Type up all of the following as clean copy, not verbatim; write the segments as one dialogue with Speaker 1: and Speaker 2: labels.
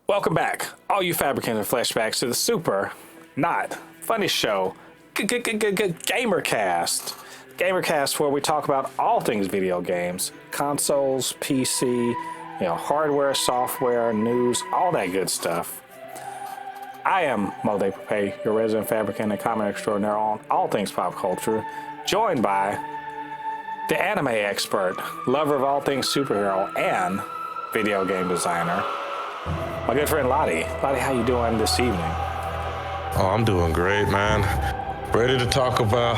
Speaker 1: Welcome back, all you fabricator flashbacks to the super not funny show, Gamercast. Gamercast, where we talk about all things video games, consoles, PC, hardware, software, news, all that good stuff. I am Mo De Pape, your resident fabricant and comment extraordinaire on all things pop culture, joined by the anime expert, lover of all things superhero, and video game designer, my good friend Lottie. Lottie, how you doing this evening?
Speaker 2: Oh, I'm doing great, man. Ready to talk about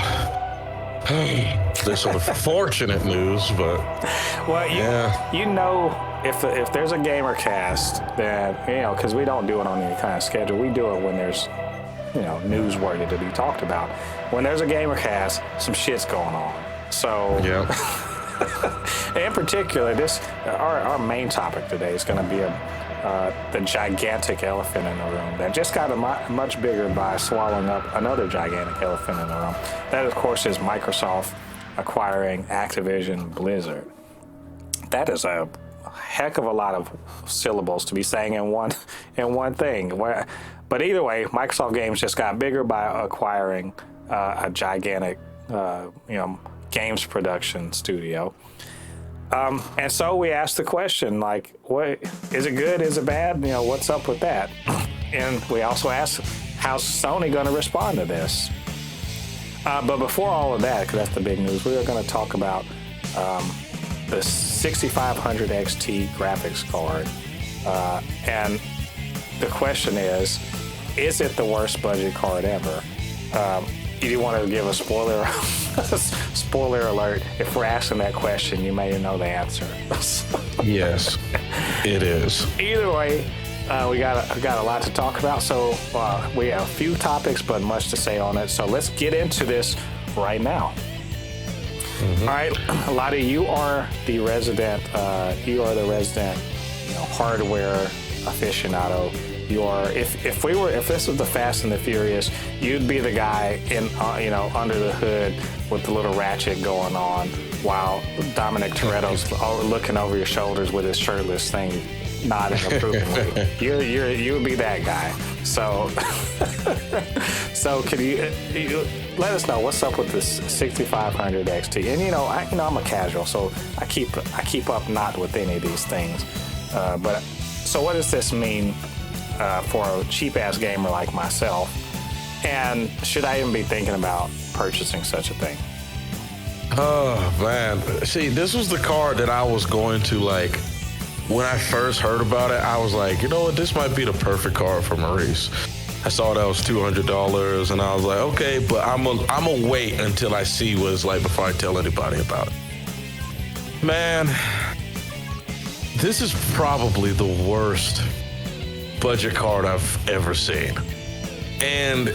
Speaker 2: this unfortunate news, but
Speaker 1: well, if there's a Gamercast, then because we don't do it on any kind of schedule, we do it when there's newsworthy to be talked about. When there's a Gamercast, some shit's going on. So
Speaker 2: yeah.
Speaker 1: In particular, our main topic today is going to be the gigantic elephant in the room that just got much bigger by swallowing up another gigantic elephant in the room. That, of course, is Microsoft acquiring Activision Blizzard. That is a heck of a lot of syllables to be saying in one thing. But either way, Microsoft Games just got bigger by acquiring a gigantic games production studio. And so we asked the question, like, what is it good? Is it bad? What's up with that? And we also asked, how's Sony going to respond to this? But before all of that, because that's the big news, we are going to talk about the 6500 XT graphics card. And the question is it the worst budget card ever? You do want to give a spoiler alert. If we're asking that question, you may know the answer.
Speaker 2: Yes, it is.
Speaker 1: Either way, we got a lot to talk about. So we have a few topics, but much to say on it. So let's get into this right now. Mm-hmm. All right, Lottie, you are the resident hardware aficionado. You are, if this was the Fast and the Furious, you'd be the guy in under the hood with the little ratchet going on while Dominic Toretto's looking over your shoulders with his shirtless thing, nodding approvingly. You would be that guy. So can you let us know what's up with this 6500 XT? And I'm a casual, so I keep up not with any of these things. But so what does this mean for a cheap-ass gamer like myself? And should I even be thinking about purchasing such a thing?
Speaker 2: Oh, man. See, this was the card that I was going to, like, when I first heard about it, I was like, you know what, this might be the perfect card for Maurice. I saw that was $200, and I was like, okay, but I'm gonna wait until I see what it's like before I tell anybody about it. Man, this is probably the worst budget card I've ever seen, and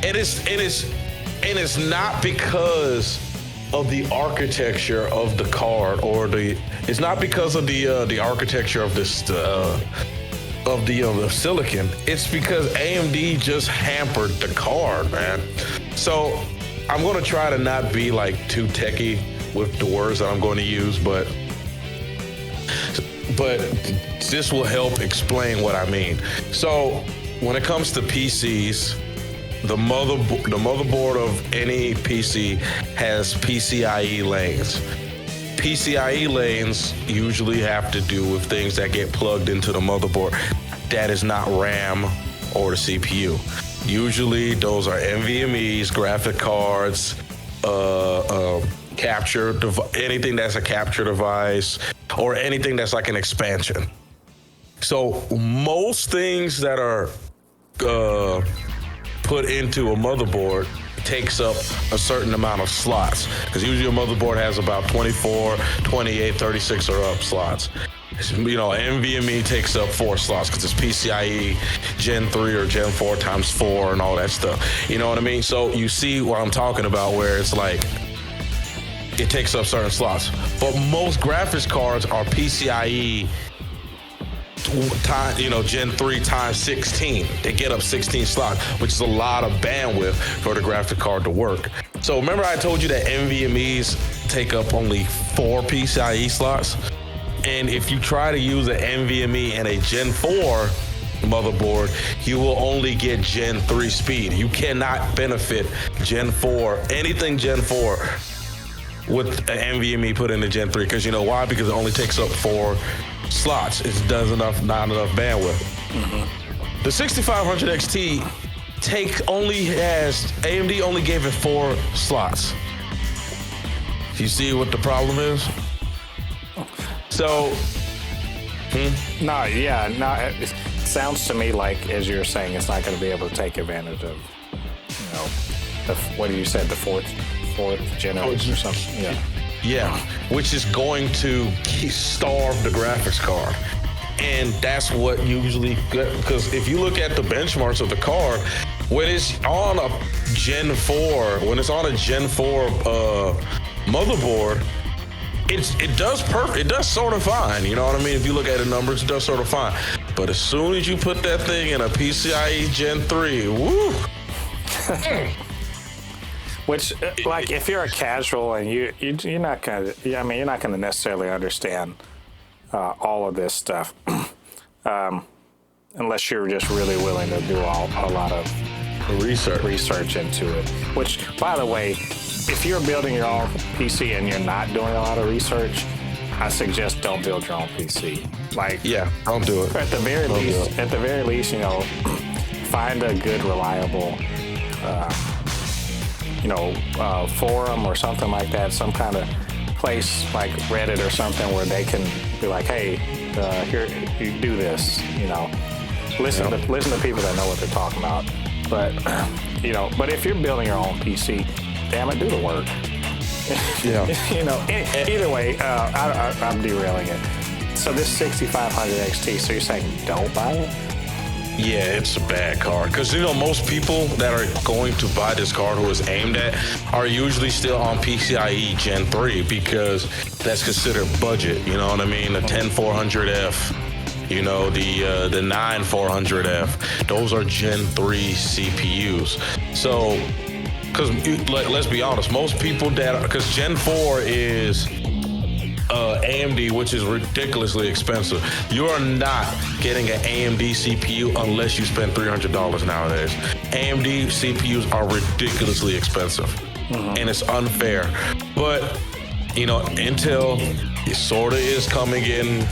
Speaker 2: it's not because of the architecture of the card, it's not because of the architecture of this of the silicon. It's because AMD just hampered the card, man. So I'm gonna try to not be like too techie with the words that I'm going to use, but this will help explain what I mean. So when it comes to PCs, the motherboard of any PC has PCIe lanes. PCIe lanes usually have to do with things that get plugged into the motherboard. That is not RAM or the CPU. Usually those are NVMe's, graphic cards, anything that's a capture device, or anything that's like an expansion. So most things that are put into a motherboard takes up a certain amount of slots, because usually a motherboard has about 24, 28, 36 or up slots. NVMe takes up 4 slots because it's PCIe Gen 3 or Gen 4 times 4 and all that stuff. You know what I mean? So you see what I'm talking about, where it's like it takes up certain slots. But most graphics cards are PCIe Gen 3 times 16. They get up 16 slots, which is a lot of bandwidth for the graphic card to work. So remember I told you that NVMe's take up only 4 PCIe slots? And if you try to use an NVMe and a Gen 4 motherboard, you will only get Gen 3 speed. You cannot benefit Gen 4, anything Gen 4 with an NVMe put into Gen 3. Because you know why? Because it only takes up 4 slots. It does not enough bandwidth. Mm-hmm. The 6500 XT AMD only gave it 4 slots. You see what the problem is? So,
Speaker 1: No, it sounds to me like, as you're saying, it's not going to be able to take advantage of, what you said, the fourth generation or something.
Speaker 2: Yeah, which is going to starve the graphics card. And that's what usually, because if you look at the benchmarks of the card, when it's on a Gen 4, motherboard, it does sort of fine. You know what I mean? If you look at the numbers, it does sort of fine. But as soon as you put that thing in a PCIe Gen 3, woo!
Speaker 1: Which, like, if you're a casual and you're not gonna necessarily understand all of this stuff, unless you're just really willing to do a lot of research into it. Which, by the way, if you're building your own PC and you're not doing a lot of research, I suggest don't build your own PC.
Speaker 2: Don't do it.
Speaker 1: At the very least, find a good, reliable, forum or something like that, some kind of place like Reddit or something where they can be like, hey, here, you do this, listen to people that know what they're talking about. But, but if you're building your own PC, damn it, do the work.
Speaker 2: Yeah.
Speaker 1: Either way, I'm derailing it. So this 6500 XT, so you're saying don't buy it?
Speaker 2: Yeah, it's a bad card. Because, most people that are going to buy this card who is aimed at are usually still on PCIe Gen 3 because that's considered budget. You know what I mean? The 10400F, the 9400F. Those are Gen 3 CPUs. So, because let's be honest, most people because Gen 4 is AMD, which is ridiculously expensive. You are not getting an AMD CPU unless you spend $300 nowadays. AMD CPUs are ridiculously expensive, and it's unfair. But, Intel sort of is coming in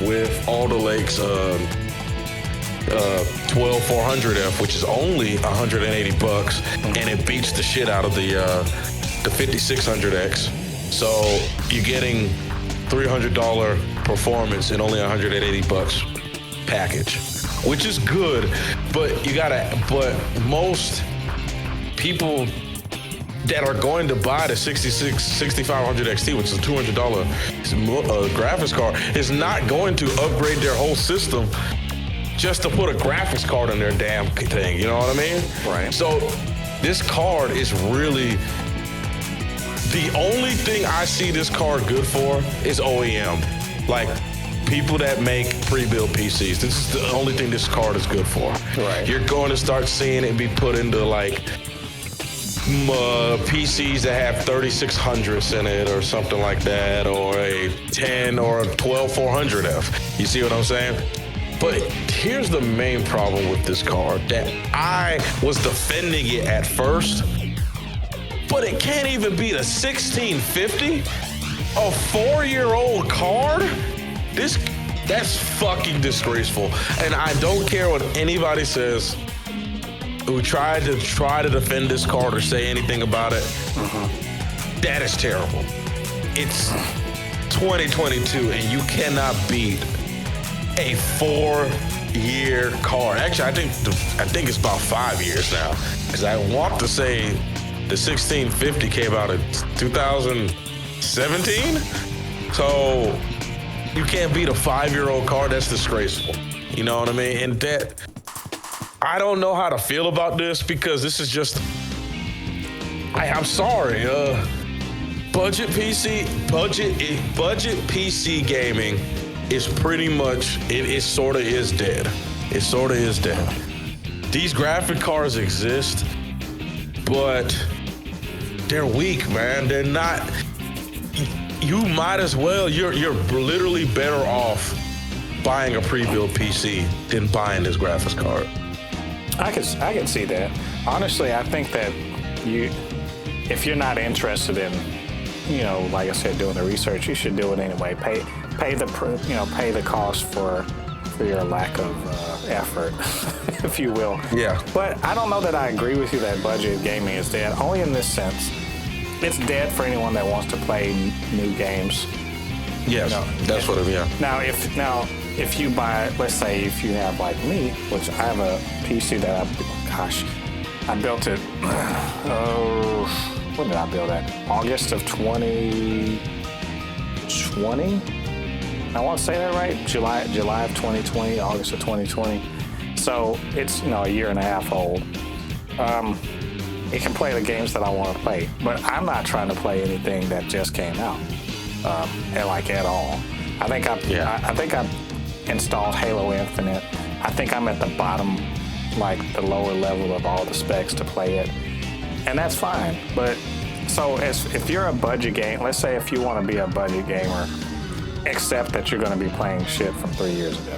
Speaker 2: with Alder Lake's 12400F, which is only $180, and it beats the shit out of the 5600X. So you're getting $300 performance and only $180 package, which is good. But but most people that are going to buy the 6500 XT, which is a $200 graphics card, is not going to upgrade their whole system just to put a graphics card in their damn thing. You know what I mean?
Speaker 1: Right.
Speaker 2: So this card is really, the only thing I see this card good for is OEM. Like people that make pre-built PCs. This is the only thing this card is good for.
Speaker 1: Right.
Speaker 2: You're going to start seeing it be put into like PCs that have 3600s in it or something like that, or a 10 or a 12400F. You see what I'm saying? But here's the main problem with this card that I was defending it at first, but it can't even beat a 1650, a 4-year-old card. That's fucking disgraceful. And I don't care what anybody says who tried to defend this card or say anything about it. That is terrible. It's 2022 and you cannot beat a 4-year card. Actually, I think it's about 5 years now, because I want to say the 1650 came out in 2017. So you can't beat a 5-year-old card. That's disgraceful. You know what I mean? And that, I don't know how to feel about this, because this is just, I'm sorry, budget PC gaming is pretty much, it sort of is dead. It sort of is dead. These graphic cards exist, but they're weak, man. They're not, you might as well. You're literally better off buying a pre-built PC than buying this graphics card.
Speaker 1: I can see that. Honestly, I think that if you're not interested in, like I said, doing the research, you should do it anyway. Pay the cost for your lack of effort, if you will.
Speaker 2: Yeah.
Speaker 1: But I don't know that I agree with you that budget gaming is dead. Only in this sense, it's dead for anyone that wants to play new games.
Speaker 2: Yes, that's what it is.
Speaker 1: Now, if you buy, let's say, if you have like me, which I have a PC that I built it. When did I build that? August of 2020. I want to say that right. July of 2020, August of 2020. So it's a year and a half old. It can play the games that I want to play, but I'm not trying to play anything that just came out, at all. I think I installed Halo Infinite. I think I'm at the bottom, like the lower level of all the specs to play it, and that's fine. But so if you're a budget game, let's say if you want to be a budget gamer, accept that you're going to be playing shit from 3 years ago.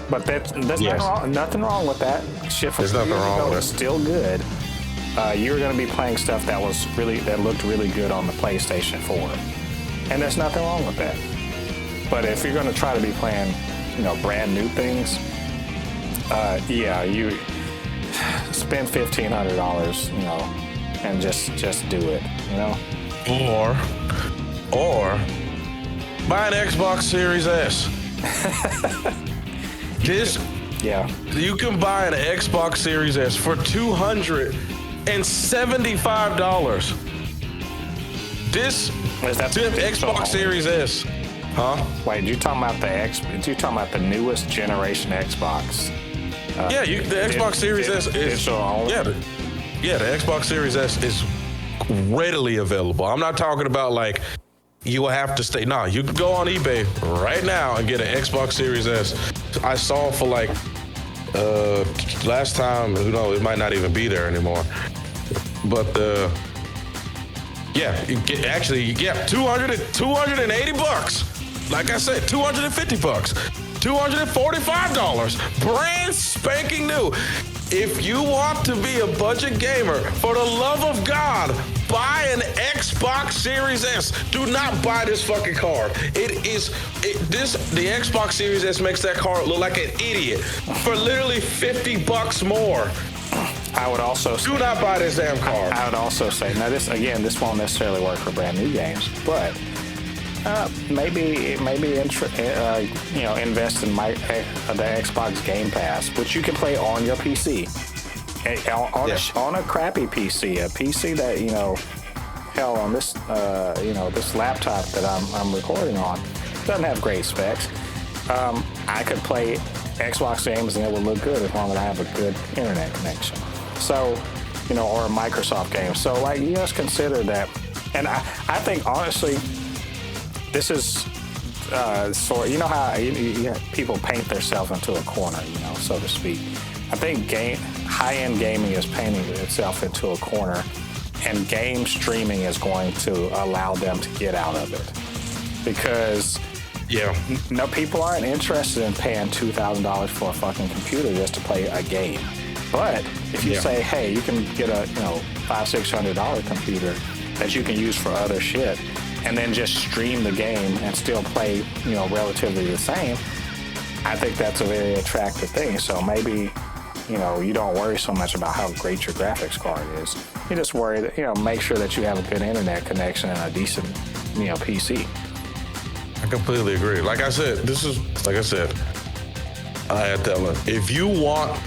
Speaker 1: But that's nothing wrong with that. Shit from 3 years ago is still good. You're going to be playing stuff that looked really good on the PlayStation 4, and there's nothing wrong with that. But if you're going to try to be playing, brand new things, you spend $1,500, and just do it,
Speaker 2: Or buy an Xbox Series S. You can buy an Xbox Series S for $275. This Xbox Series S. Huh?
Speaker 1: Wait, you talking about the newest generation Xbox?
Speaker 2: The Xbox Series S is digital only. The Xbox Series S is readily available. I'm not talking about like you will have to stay. No, you can go on eBay right now and get an Xbox Series S. I saw for like last time, it might not even be there anymore. But you get 280 bucks. Like I said, 250 bucks. $245. Brand spanking new. If you want to be a budget gamer, for the love of God, buy an Xbox Series S. Do not buy this fucking card. The Xbox Series S makes that card look like an idiot for literally 50 bucks more.
Speaker 1: I would also say,
Speaker 2: do not buy this damn card.
Speaker 1: I would also say, now this won't necessarily work for brand new games, but maybe invest in the Xbox Game Pass, which you can play on your PC, on a crappy PC, a PC that hell on this this laptop that I'm recording on doesn't have great specs. I could play Xbox games and it would look good as long as I have a good internet connection. So, or a Microsoft game. So, just consider that. And I think honestly, this is how people paint themselves into a corner, so to speak. I think high-end gaming is painting itself into a corner, and game streaming is going to allow them to get out of it. Because people aren't interested in paying $2,000 for a fucking computer just to play a game. But if you say, hey, you can get a $500-$600 computer that you can use for other shit, and then just stream the game and still play, relatively the same, I think that's a very attractive thing. So maybe, you don't worry so much about how great your graphics card is. You just worry that, make sure that you have a good internet connection and a decent, PC.
Speaker 2: I completely agree. Like I said, I tell her, if you want,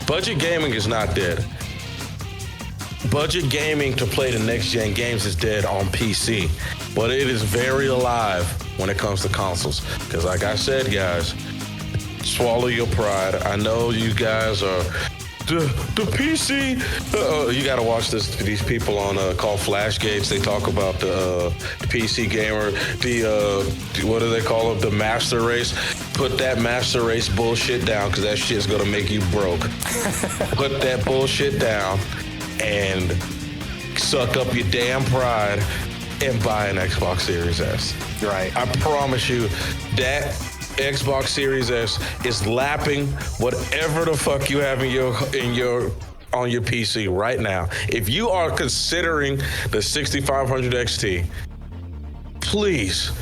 Speaker 2: budget gaming is not dead. Budget gaming to play the next-gen games is dead on PC, but it is very alive when it comes to consoles. Because like I said, guys, swallow your pride. I know you guys are the PC. You got to watch these people on called Flashgates. They talk about the PC gamer, what do they call it? The master race. Put that master race bullshit down, because that shit's gonna make you broke. Put that bullshit down and suck up your damn pride and buy an Xbox Series S.
Speaker 1: Right.
Speaker 2: I promise you that Xbox Series S is lapping whatever the fuck you have on your PC right now. If you are considering the 6500 XT, please,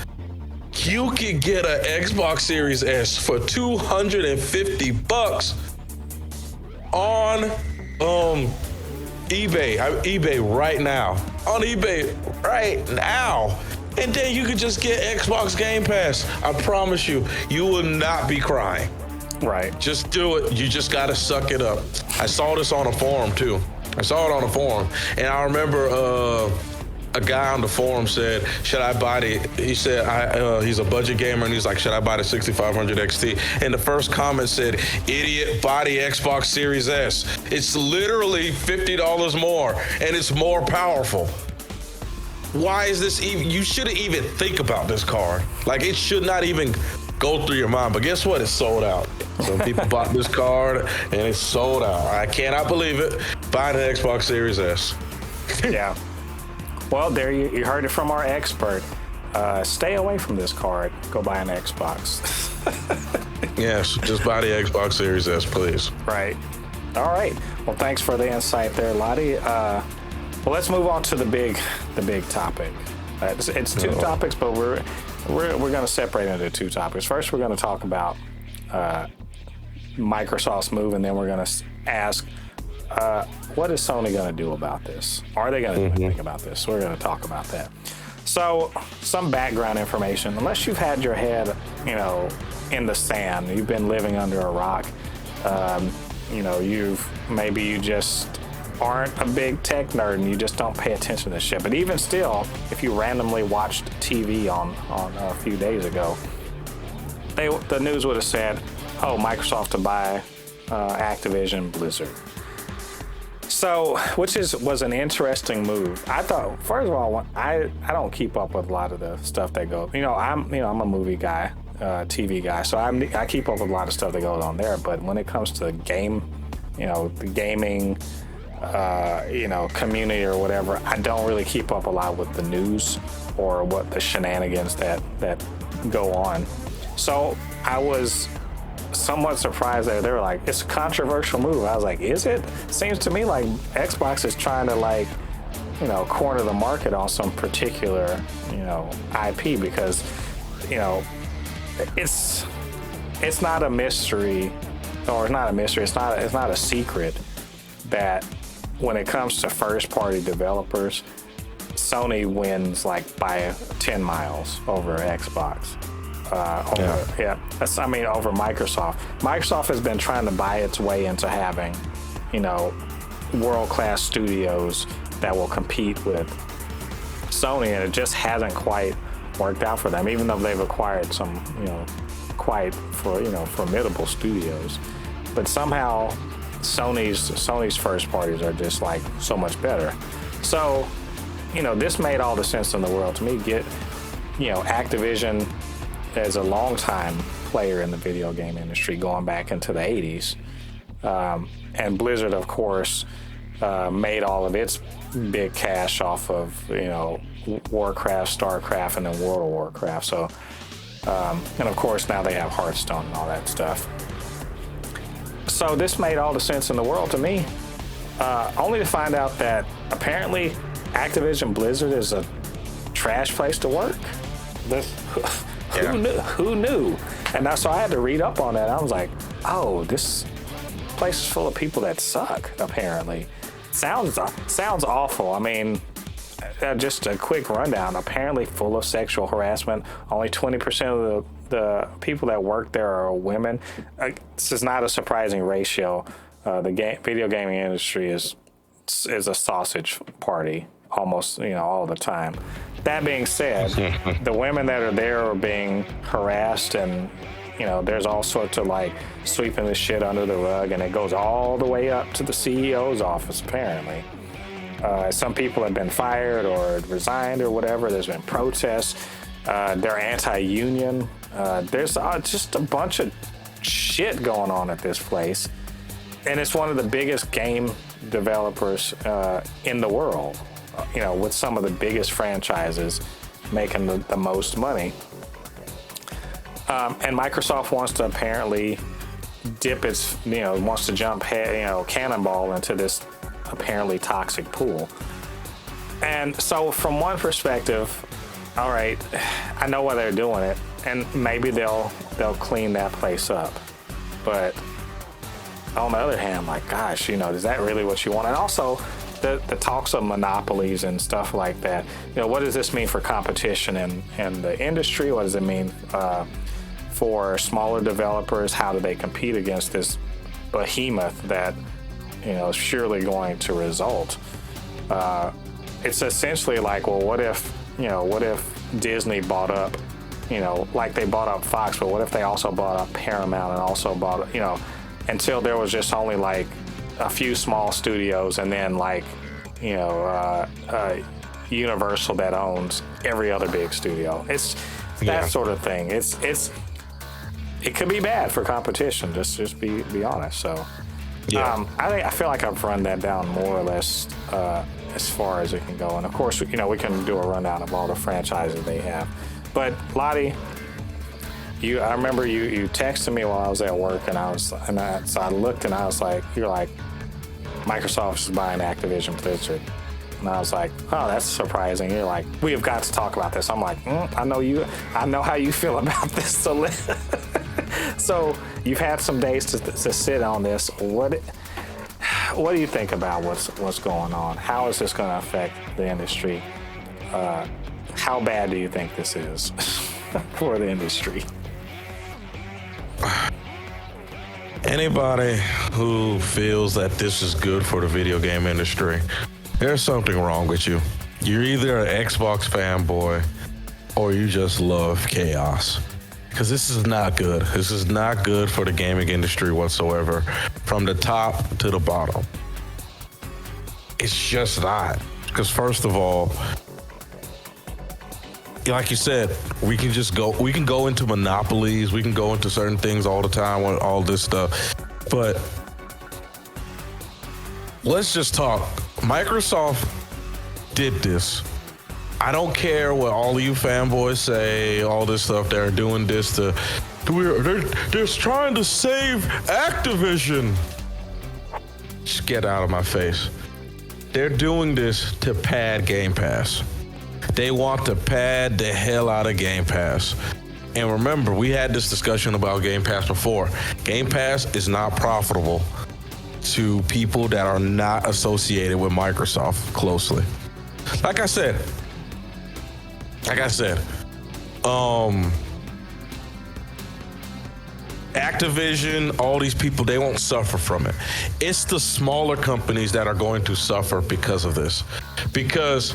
Speaker 2: you can get an Xbox Series S for $250 on eBay right now. On eBay right now. And then you can just get Xbox Game Pass. I promise you, you will not be crying.
Speaker 1: Right.
Speaker 2: Just do it. You just got to suck it up. I saw this on a forum, too. I saw it on a forum. And I remember a guy on the forum said, should I buy he's a budget gamer, and he's like, should I buy the 6500 XT? And the first comment said, idiot, buy the Xbox Series S. It's literally $50 more, and it's more powerful. Why is this even? You shouldn't even think about this card. Like, it should not even go through your mind. But guess what? It's sold out. Some people bought this card, and it's sold out. I cannot believe it. Buy the Xbox Series S.
Speaker 1: Yeah. Well, there you heard it from our expert. Stay away from this card. Go buy an Xbox.
Speaker 2: Yes, just buy the Xbox Series S, please.
Speaker 1: Right. All right. Well, thanks for the insight there, Lottie. Well, let's move on to the big topic. It's two topics, but we're going to separate into two topics. First, we're going to talk about Microsoft's move, and then we're going to ask, what is Sony going to do about this? Are they going to do anything about this? We're going to talk about that. So, some background information. Unless you've had your head, in the sand, you've been living under a rock. You just aren't a big tech nerd and you just don't pay attention to this shit. But even still, if you randomly watched TV on a few days ago, the news would have said, "Oh, Microsoft to buy Activision Blizzard." So, which was an interesting move. I thought, first of all, I don't keep up with a lot of the stuff that goes. I'm a movie guy, TV guy, so I keep up with a lot of stuff that goes on there. But when it comes to the gaming, community or whatever, I don't really keep up a lot with the news or what the shenanigans that go on. So I was somewhat surprised that they were like, it's a controversial move. I was like, is it? Seems to me like Xbox is trying to corner the market on some particular, IP, because, it's not a mystery, or it's not a mystery. It's not a secret that when it comes to first-party developers, Sony wins by 10 miles over Xbox. Over Microsoft. Microsoft has been trying to buy its way into having, world-class studios that will compete with Sony, and it just hasn't quite worked out for them, even though they've acquired some, quite formidable studios. But somehow Sony's first parties are just so much better. So, this made all the sense in the world to me. Activision as a longtime player in the video game industry going back into the 80s. And Blizzard, of course, made all of its big cash off of, Warcraft, StarCraft, and then World of Warcraft. So, and of course now they have Hearthstone and all that stuff. So this made all the sense in the world to me, only to find out that apparently Activision Blizzard is a trash place to work. Who knew? And so I had to read up on that. I was like, oh, this place is full of people that suck, apparently. Sounds awful. I mean, just a quick rundown. Apparently full of sexual harassment. Only 20% of the people that work there are women. This is not a surprising ratio. The video gaming industry is a sausage party almost, all the time. That being said, the women that are there are being harassed, and there's all sorts of sweeping the shit under the rug, and it goes all the way up to the CEO's office, apparently. Some people have been fired or resigned or whatever. There's been protests. They're anti-union. There's just a bunch of shit going on at this place. And it's one of the biggest game developers in the world. with some of the biggest franchises making the most money. And Microsoft wants to apparently wants to jump cannonball into this apparently toxic pool. And so from one perspective, all right, I know why they're doing it, and maybe they'll clean that place up. But on the other hand, like, gosh, is that really what you want? And also the talks of monopolies and stuff like that. What does this mean for competition in the industry? What does it mean for smaller developers? How do they compete against this behemoth that is surely going to result? It's essentially like, well, what if Disney bought up, like they bought up Fox, but what if they also bought up Paramount and also bought, until there was just only like a few small studios, and then like Universal that owns every other big studio. It's that sort of thing. It could be bad for competition. Just be honest. So I feel like I've run that down more or less as far as it can go. And of course, we can do a rundown of all the franchises they have. But Lottie, I remember you texted me while I was at work, so I looked and I was like, you're like, Microsoft is buying Activision Blizzard. And I was like, oh, that's surprising. You're like, we have got to talk about this. I'm like, I know how you feel about this. So you've had some days to sit on this. What do you think about what's going on? How is this going to affect the industry? How bad do you think this is for the industry?
Speaker 2: Anybody who feels that this is good for the video game industry, there's something wrong with you. You're either an Xbox fanboy or you just love chaos. Because this is not good. This is not good for the gaming industry whatsoever, from the top to the bottom. It's just not. Because first of all, like you said, we can go into monopolies, we can go into certain things all the time with all this stuff. But let's just talk. Microsoft did this. I don't care what all of you fanboys say, all this stuff. They're doing this they're trying to save Activision. Just get out of my face. They're doing this to pad Game Pass. They want to pad the hell out of Game Pass. And remember, we had this discussion about Game Pass before. Game Pass is not profitable to people that are not associated with Microsoft closely. Like I said, Activision, all these people, they won't suffer from it. It's the smaller companies that are going to suffer because of this. Because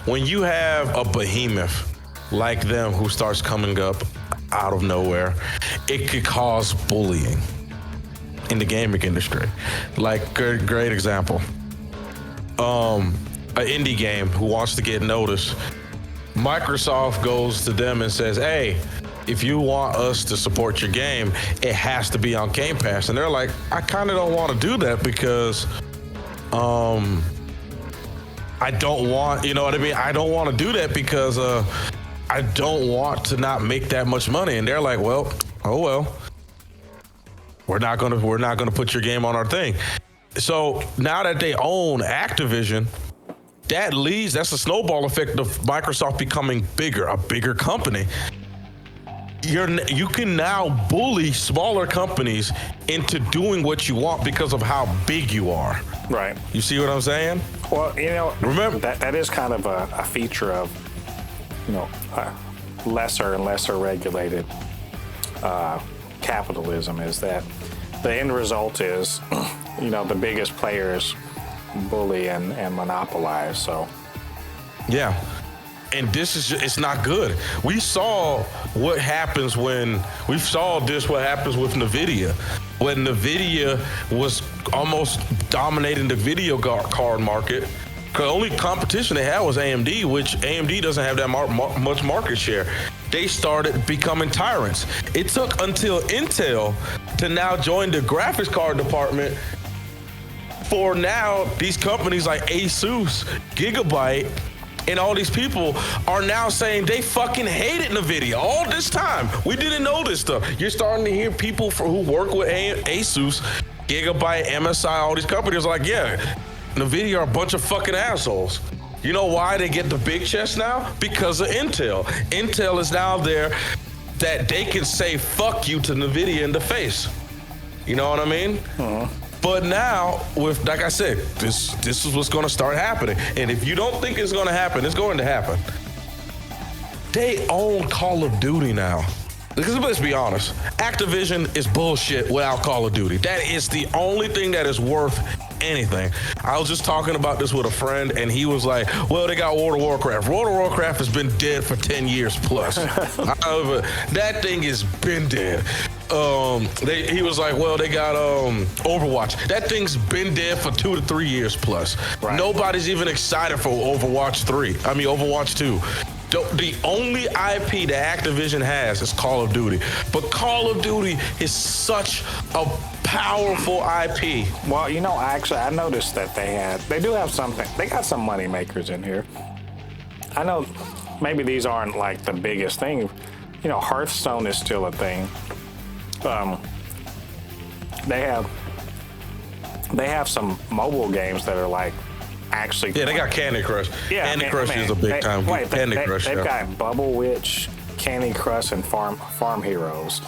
Speaker 2: when you have a behemoth like them who starts coming up out of nowhere, it could cause bullying in the gaming industry. Like, great example. An indie game who wants to get noticed, Microsoft goes to them and says, hey, if you want us to support your game, it has to be on Game Pass. And they're like, I kind of don't want to do that because I don't want, you know what I mean? I don't want to do that because I don't want to not make that much money. And they're like, well, oh well. We're not gonna put your game on our thing. So now that they own Activision, that's a snowball effect of Microsoft becoming a bigger company. You can now bully smaller companies into doing what you want because of how big you are.
Speaker 1: Right.
Speaker 2: You see what I'm saying?
Speaker 1: Well,
Speaker 2: remember
Speaker 1: that is kind of a feature of, lesser and lesser regulated capitalism, is that the end result is, the biggest players bully and monopolize. So, yeah.
Speaker 2: And this is it's not good. We saw what happens what happens with NVIDIA. When NVIDIA was almost dominating the video card market, the only competition they had was AMD, which AMD doesn't have that much market share. They started becoming tyrants. It took until Intel to now join the graphics card department for now, these companies like Asus, Gigabyte, and all these people are now saying they fucking hated NVIDIA all this time. We didn't know this stuff. You're starting to hear people who work with Asus, Gigabyte, MSI, all these companies are like, yeah, NVIDIA are a bunch of fucking assholes. You know why they get the big chest now? Because of Intel. Intel is now there that they can say fuck you to NVIDIA in the face. You know what I mean? But now, with like I said, this is what's going to start happening. And if you don't think it's going to happen, it's going to happen. They own Call of Duty now. Because let's be honest, Activision is bullshit without Call of Duty. That is the only thing that is worth anything. I was just talking about this with a friend, and he was like, well, they got World of Warcraft. World of Warcraft has been dead for 10 years plus. That thing has been dead. He was like, well, they got Overwatch. That thing's been dead for 2 to 3 years plus. Right. Nobody's even excited for Overwatch 2. The only IP that Activision has is Call of Duty. But Call of Duty is such a powerful IP.
Speaker 1: Well, you know, I noticed that they do have something. They got some money makers in here. I know maybe these aren't like the biggest thing. You know, Hearthstone is still a thing. They have some mobile games that are like actually.
Speaker 2: Yeah, they got Candy Crush. Yeah, Candy Crush is a big time. Candy Crush.
Speaker 1: They've got Bubble Witch, Candy Crush, and Farm Heroes.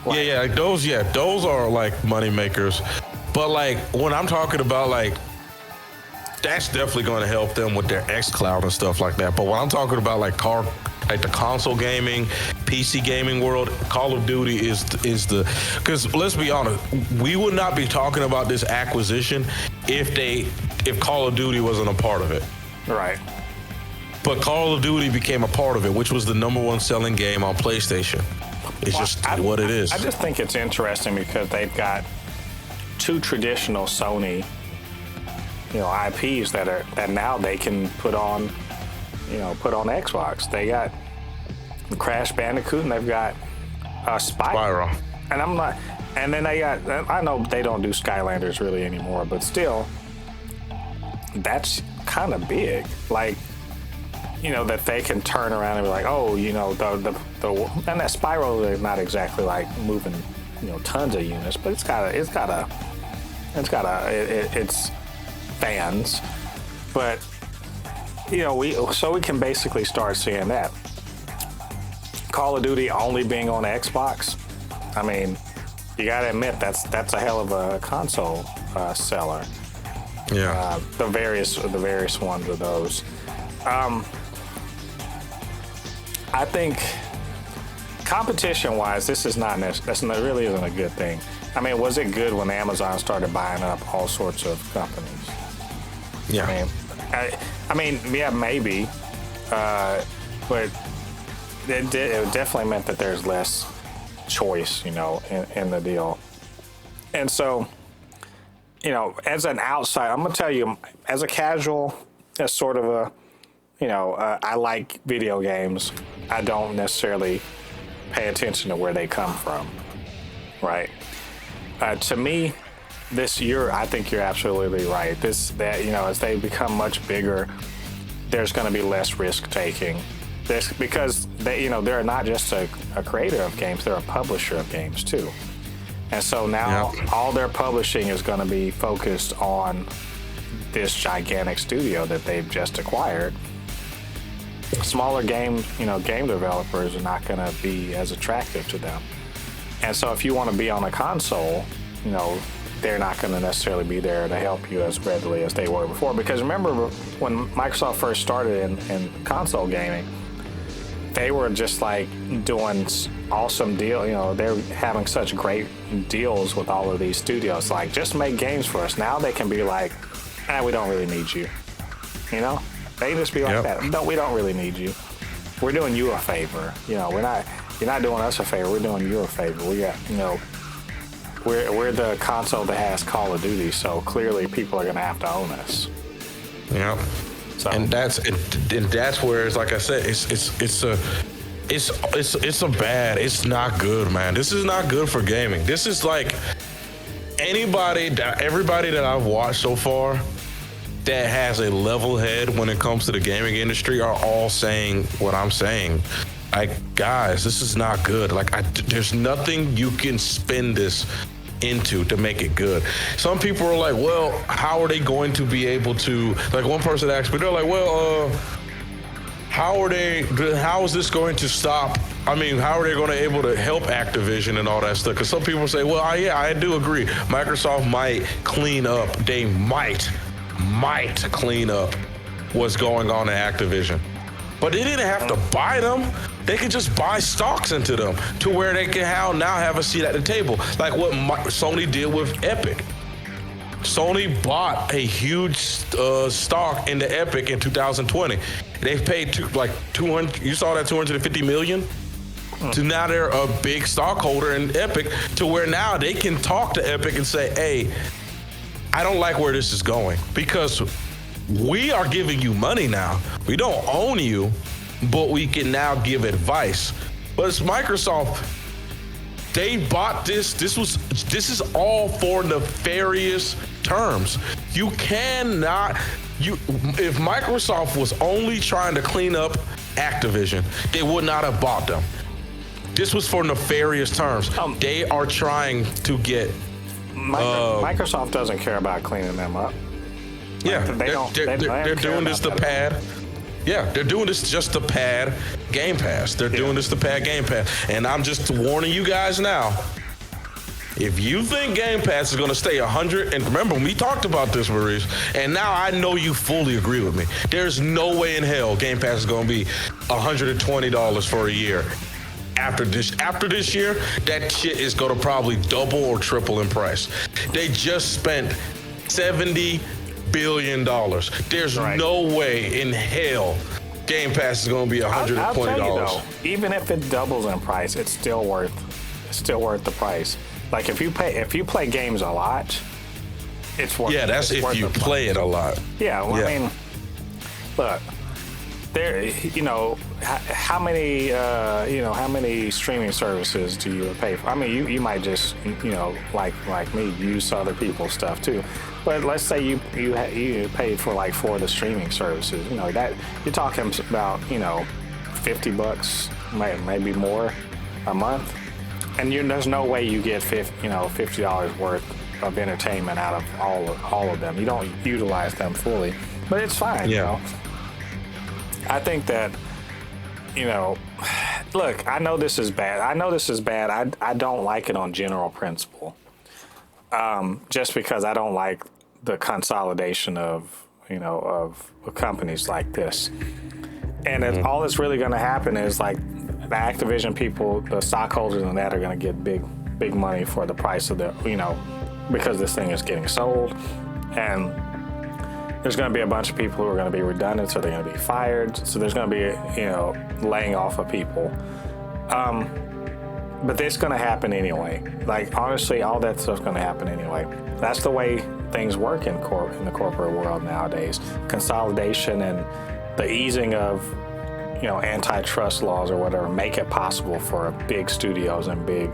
Speaker 1: Like,
Speaker 2: those are like money makers. But like when I'm talking about like, that's definitely going to help them with their xCloud and stuff like that. But when I'm talking about like the console gaming, PC gaming world, Call of Duty is the, because let's be honest, we would not be talking about this acquisition if Call of Duty wasn't a part of it.
Speaker 1: Right.
Speaker 2: But Call of Duty became a part of it, which was the #1 selling game on PlayStation. It's just what it is.
Speaker 1: I just think it's interesting because they've got two traditional Sony, IPs that now they can put on Xbox. They got Crash Bandicoot and they've got Spyro. And I'm not. And then they got. I know they don't do Skylanders really anymore, but still, that's kind of big. Like, that they can turn around and be like, oh, the and that Spyro is not exactly like moving, tons of units, but it's fans, but we can basically start seeing that. Call of Duty only being on Xbox. I mean, you gotta admit that's a hell of a console seller.
Speaker 2: Yeah.
Speaker 1: The various ones of those. I think competition-wise, this is really isn't a good thing. I mean, was it good when Amazon started buying up all sorts of companies?
Speaker 2: Yeah.
Speaker 1: I mean, yeah, maybe, but it definitely meant that there's less choice, in the deal. And so, as an outsider, I'm gonna tell you, as a casual, as sort of a, I like video games. I don't necessarily pay attention to where they come from, right? To me, I think you're absolutely right. As they become much bigger, there's going to be less risk taking. Because they're not just a creator of games; they're a publisher of games too. And so now all their publishing is going to be focused on this gigantic studio that they've just acquired. Smaller game developers are not going to be as attractive to them. And so if you want to be on a console, they're not going to necessarily be there to help you as readily as they were before. Because remember when Microsoft first started in console gaming, they were just like doing awesome deal. They're having such great deals with all of these studios. Like, just make games for us. Now they can be like, we don't really need you. They can just be like that. No, we don't really need you. We're doing you a favor. You're not doing us a favor. We're doing you a favor. We got, we're the console that has Call of Duty, so clearly people are going to have to own us.
Speaker 2: Yeah. So. And that's where it's like I said, it's not good, man. This is not good for gaming. This is like, everybody that I've watched so far that has a level head when it comes to the gaming industry are all saying what I'm saying. Like, guys, this is not good. Like, there's nothing you can spin this into to make it good. Some people are like, well, how are they going to be able to, like one person asked me, they're like, well, how is this going to stop? I mean, how are they going to able to help Activision and all that stuff? Because some people say, well, I do agree. Microsoft might clean up. They might clean up what's going on in Activision. But they didn't have to buy them. They could just buy stocks into them to where they can now have a seat at the table. Like what Sony did with Epic. Sony bought a huge stock into Epic in 2020. They paid like 200. You saw that 250 million. So now they're a big stockholder in Epic, to where now they can talk to Epic and say, "Hey, I don't like where this is going because we are giving you money now. We don't own you, but we can now give advice." But it's Microsoft. They bought this. This is all for nefarious terms. You cannot. If Microsoft was only trying to clean up Activision, they would not have bought them. This was for nefarious terms. They are trying to get.
Speaker 1: Microsoft doesn't care about cleaning them up.
Speaker 2: Yeah, they're doing this to pad. Yeah, they're doing this just to pad Game Pass. They're doing this to pad Game Pass. And I'm just warning you guys now. If you think Game Pass is going to stay 100, and remember, we talked about this, Maurice, and now I know you fully agree with me. There's no way in hell Game Pass is going to be $120 for a year. After this year, that shit is going to probably double or triple in price. They just spent $70 billion. There's no way in hell Game Pass is going to be $120.
Speaker 1: I'll tell you though, even if it doubles in price, it's still worth the price. Like if you play games a lot, it's worth.
Speaker 2: Yeah, that's if you play it a lot.
Speaker 1: Yeah, well, yeah. I mean, look, there. How many streaming services do you pay for? I mean, you might just like me use other people's stuff too. But let's say you paid for like 4 of the streaming services. That you're talking about $50, maybe more a month. And there's no way you get $50 worth of entertainment out of all of them. You don't utilize them fully, but it's fine.
Speaker 2: Yeah.
Speaker 1: I think that look, I know this is bad. I don't like it on general principle. Just because I don't like the consolidation of companies like this. And all that's really going to happen is like the Activision people, the stockholders and that are going to get big money for the price of because this thing is getting sold. And there's going to be a bunch of people who are going to be redundant, so they're going to be fired. So there's going to be, laying off of people. But it's going to happen anyway. Like, honestly, all that stuff's going to happen anyway. That's the way things work in the corporate world nowadays. Consolidation and the easing of, antitrust laws or whatever make it possible for big studios and big,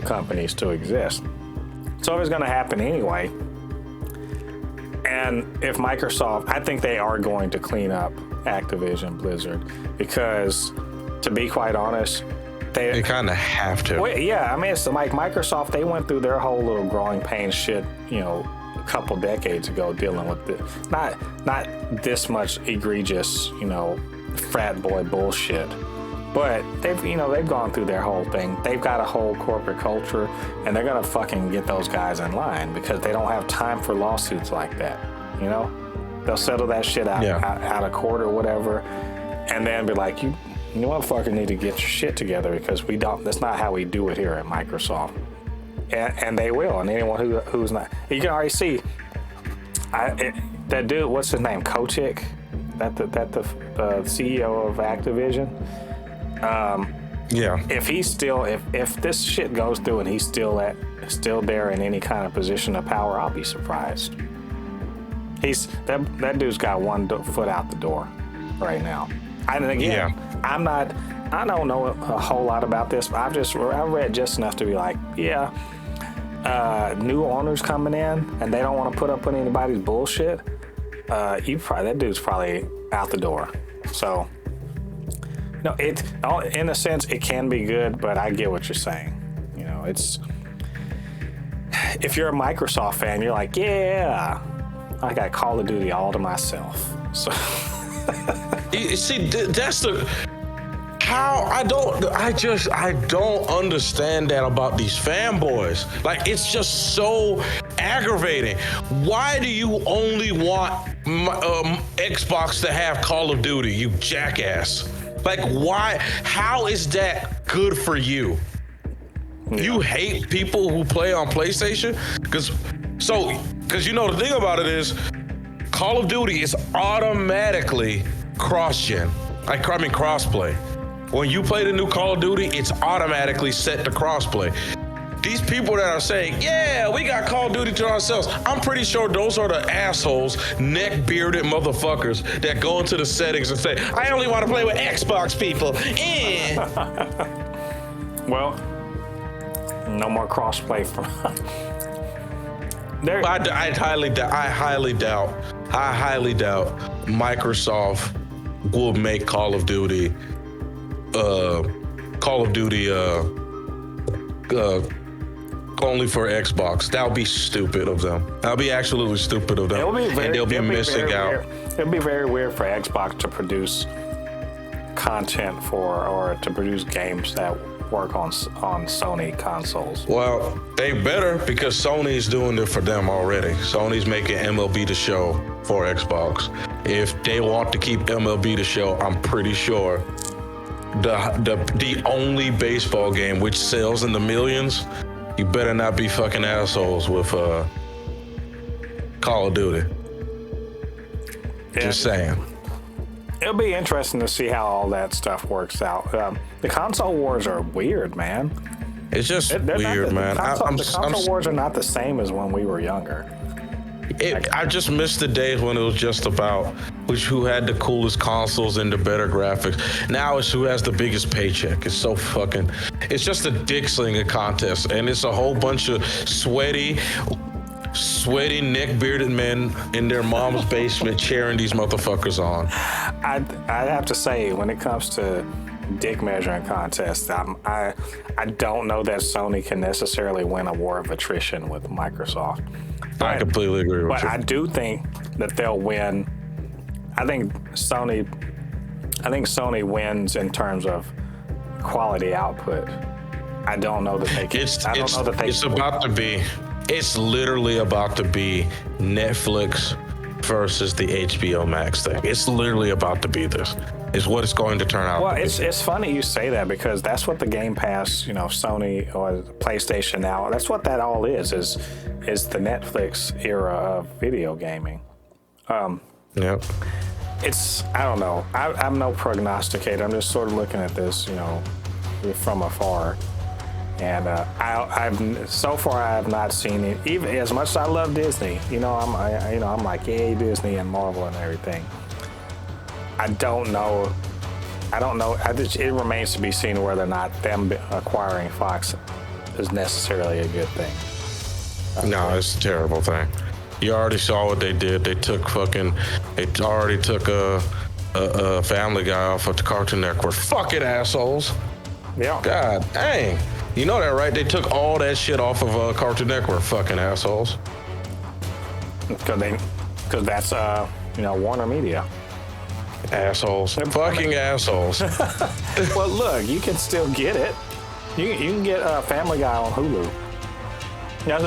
Speaker 1: companies to exist. So it's going to happen anyway. And if Microsoft, I think they are going to clean up Activision Blizzard because, to be quite honest, they
Speaker 2: kind of have to.
Speaker 1: Well, yeah, I mean, it's like Microsoft, they went through their whole little growing pains shit, a couple decades ago dealing with it. Not this much egregious, frat boy bullshit. But they've gone through their whole thing. They've got a whole corporate culture, and they're gonna fucking get those guys in line because they don't have time for lawsuits like that. They'll settle that shit out out of court or whatever, and then be like, you motherfucker need to get your shit together because we don't. That's not how we do it here at Microsoft, and they will. And anyone who's not, you can already see. That dude, what's his name, Kotick, that the CEO of Activision. If he's still, if this shit goes through and he's still there in any kind of position of power, I'll be surprised. That dude's got one foot out the door right now. And again, I don't know a whole lot about this, but I've read just enough to be like, yeah, new owners coming in and they don't want to put up with anybody's bullshit, that dude's probably out the door. So, no, in a sense, it can be good, but I get what you're saying. You know, if you're a Microsoft fan, you're like, yeah, I got Call of Duty all to myself. So,
Speaker 2: you see, that's the. How I don't understand that about these fanboys. Like, it's just so aggravating. Why do you only want Xbox to have Call of Duty, you jackass? Like, why? How is that good for you? Yeah. You hate people who play on PlayStation? Because you know the thing about it is, Call of Duty is automatically cross-gen. Cross-play. When you play the new Call of Duty, it's automatically set to crossplay. These people that are saying, yeah, we got Call of Duty to ourselves, I'm pretty sure those are the assholes, neck-bearded motherfuckers that go into the settings and say, I only want to play with Xbox people.
Speaker 1: Well, no more crossplay for
Speaker 2: I highly doubt Microsoft will make Call of Duty only for Xbox. That would be stupid of them. That would be absolutely stupid of them. They'll be missing out.
Speaker 1: It'd be very weird for Xbox to produce content or to produce games that work on Sony consoles.
Speaker 2: Well, they better, because Sony's doing it for them already. Sony's making MLB The Show for Xbox. If they want to keep MLB The Show, I'm pretty sure the only baseball game which sells in the millions, you better not be fucking assholes with Call of Duty. Yeah. Just saying.
Speaker 1: It'll be interesting to see how all that stuff works out. The console wars are weird, man.
Speaker 2: It's just weird, man.
Speaker 1: The console wars are not the same as when we were younger.
Speaker 2: I just missed the days when it was just about who had the coolest consoles and the better graphics. Now it's who has the biggest paycheck. It's just a dick slinging contest, and it's a whole bunch of sweaty neck-bearded men in their mom's basement cheering these motherfuckers on.
Speaker 1: I'd have to say, when it comes to dick measuring contests, I don't know that Sony can necessarily win a war of attrition with Microsoft.
Speaker 2: I completely agree with you.
Speaker 1: But I do think that they'll win. I think Sony wins in terms of quality output. I don't know that they can.
Speaker 2: It's literally about to be Netflix versus the HBO Max thing. It's literally about to be this. Is what it's going to turn out.
Speaker 1: Well, it's funny you say that, because that's what the Game Pass, Sony or PlayStation Now, that's what that all is the Netflix era of video gaming.
Speaker 2: Yep.
Speaker 1: I don't know. I'm no prognosticator. I'm just sort of looking at this, from afar. And so far I have not seen it. Even as much as I love Disney, I'm like, yay, Disney and Marvel and everything. I don't know. It remains to be seen whether or not them acquiring Fox is necessarily a good thing.
Speaker 2: No, it's a terrible thing. You already saw what they did. They already took a Family Guy off of the Cartoon Network. Fucking assholes.
Speaker 1: Yeah.
Speaker 2: God dang. You know that, right? They took all that shit off of Cartoon Network. Fucking assholes.
Speaker 1: Because that's Warner Media.
Speaker 2: Assholes. Fucking assholes.
Speaker 1: Well, look, you can still get it. You can get Family Guy on Hulu.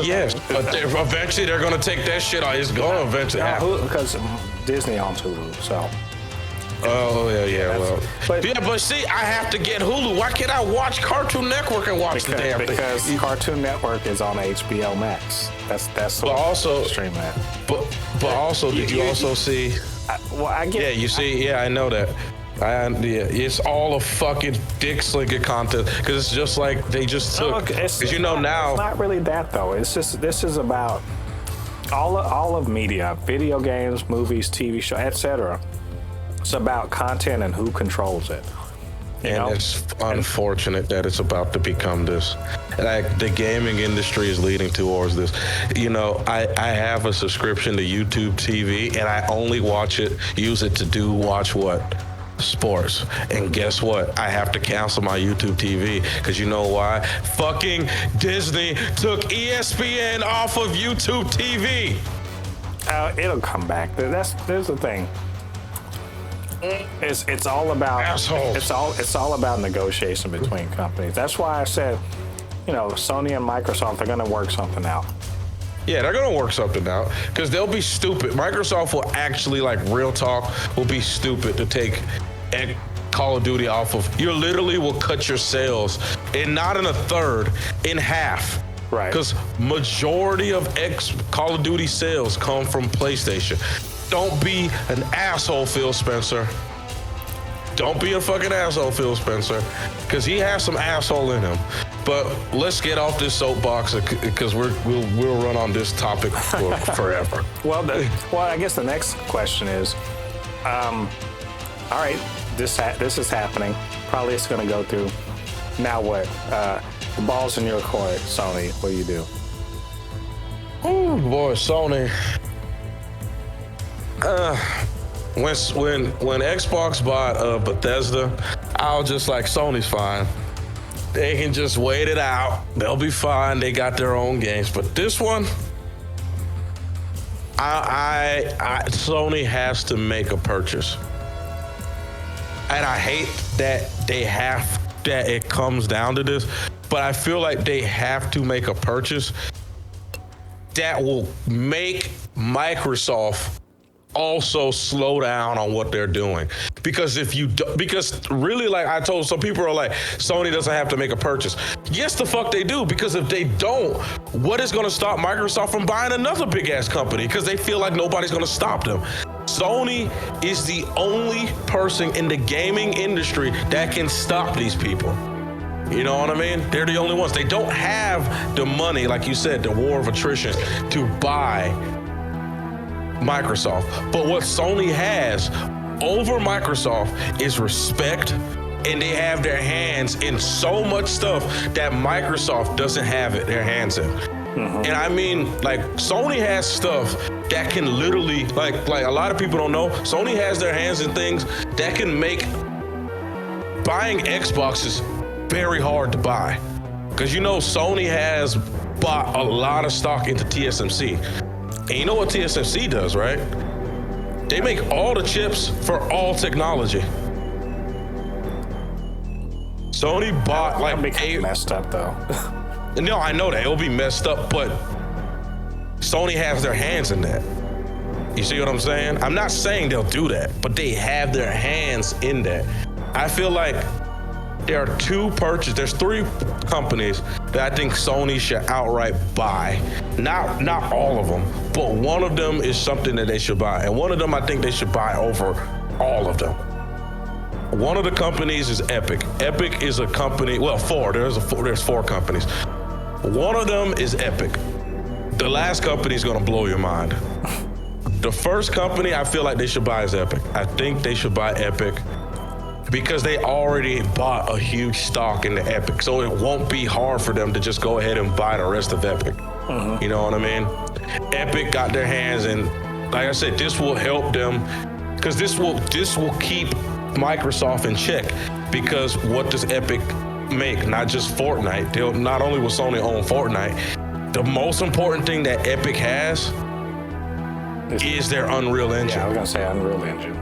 Speaker 2: Yes, but eventually they're going to take that shit out. It's going to eventually happen.
Speaker 1: Because Disney owns Hulu, so.
Speaker 2: Oh, yeah, well. But see, I have to get Hulu. Why can't I watch Cartoon Network and watch the damn thing?
Speaker 1: Because Cartoon Network is on HBO Max. That's what
Speaker 2: also
Speaker 1: stream that.
Speaker 2: But also, did you also see?
Speaker 1: I get.
Speaker 2: Yeah, you see. Yeah, I know that. It's all a fucking dick slinging content, because it's just like they just took.
Speaker 1: Now
Speaker 2: it's
Speaker 1: not really that though. It's just this is about all of media, video games, movies, TV show, etc. It's about content and who controls it.
Speaker 2: And it's unfortunate that it's about to become this. Like, the gaming industry is leading towards this. You know, I have a subscription to YouTube TV, and I only use it to watch what? Sports. And guess what? I have to cancel my YouTube TV because you know why? Fucking Disney took ESPN off of YouTube TV.
Speaker 1: It'll come back. There's the thing. It's all about
Speaker 2: assholes.
Speaker 1: It's all about negotiation between companies. That's why I said, Sony and Microsoft are going to work something out.
Speaker 2: Yeah, they're going to work something out because they'll be stupid. Microsoft will actually, like, real talk, will be stupid to take Call of Duty off of. You literally will cut your sales, and not in a third, in half.
Speaker 1: Right.
Speaker 2: Because majority of Call of Duty sales come from PlayStation. Don't be an asshole, Phil Spencer. Don't be a fucking asshole, Phil Spencer, because he has some asshole in him. But let's get off this soapbox because we'll run on this topic for forever.
Speaker 1: Well, I guess the next question is, all right, this is happening. Probably it's going to go through. Now what? The ball's in your court, Sony. What do you do?
Speaker 2: Oh boy, Sony. When Xbox bought Bethesda, I was just like, Sony's fine. They can just wait it out. They'll be fine. They got their own games. But this one, Sony has to make a purchase. And I hate that it comes down to this, but I feel like they have to make a purchase that will make Microsoft also slow down on what they're doing. Because because really, like I told, some people are like, Sony doesn't have to make a purchase. Yes, the fuck they do, because if they don't, what is going to stop Microsoft from buying another big ass company? Because they feel like nobody's going to stop them. Sony is the only person in the gaming industry that can stop these people. You know what I mean? They're the only ones. They don't have the money, like you said, the war of attrition, to buy Microsoft. But what Sony has over Microsoft is respect, and they have their hands in so much stuff that Microsoft doesn't have their hands in. And I mean, like, Sony has stuff that can literally, like a lot of people don't know, Sony has their hands in things that can make buying Xboxes very hard to buy. Because Sony has bought a lot of stock into TSMC. And you know what TSMC does, right? They make all the chips for all technology. Sony bought
Speaker 1: messed up though.
Speaker 2: No, I know that it'll be messed up, but Sony has their hands in that. You see what I'm saying? I'm not saying they'll do that, but they have their hands in that. I feel like there are there's 3 companies that I think Sony should outright buy. Not all of them, but one of them is something that they should buy. And one of them I think they should buy over all of them. One of the companies is Epic. Epic is a company, well, 4. There's 4 companies. One of them is Epic. The last company is gonna blow your mind. The first company I feel like they should buy is Epic. I think they should buy Epic because they already bought a huge stock in the Epic. So it won't be hard for them to just go ahead and buy the rest of Epic. You know what I mean? Epic got their hands in, like I said, this will help them because this will keep Microsoft in check. Because what does Epic make? Not just Fortnite. Not only will Sony own Fortnite, the most important thing that Epic has is their Unreal Engine.
Speaker 1: Yeah, I was gonna say Unreal Engine.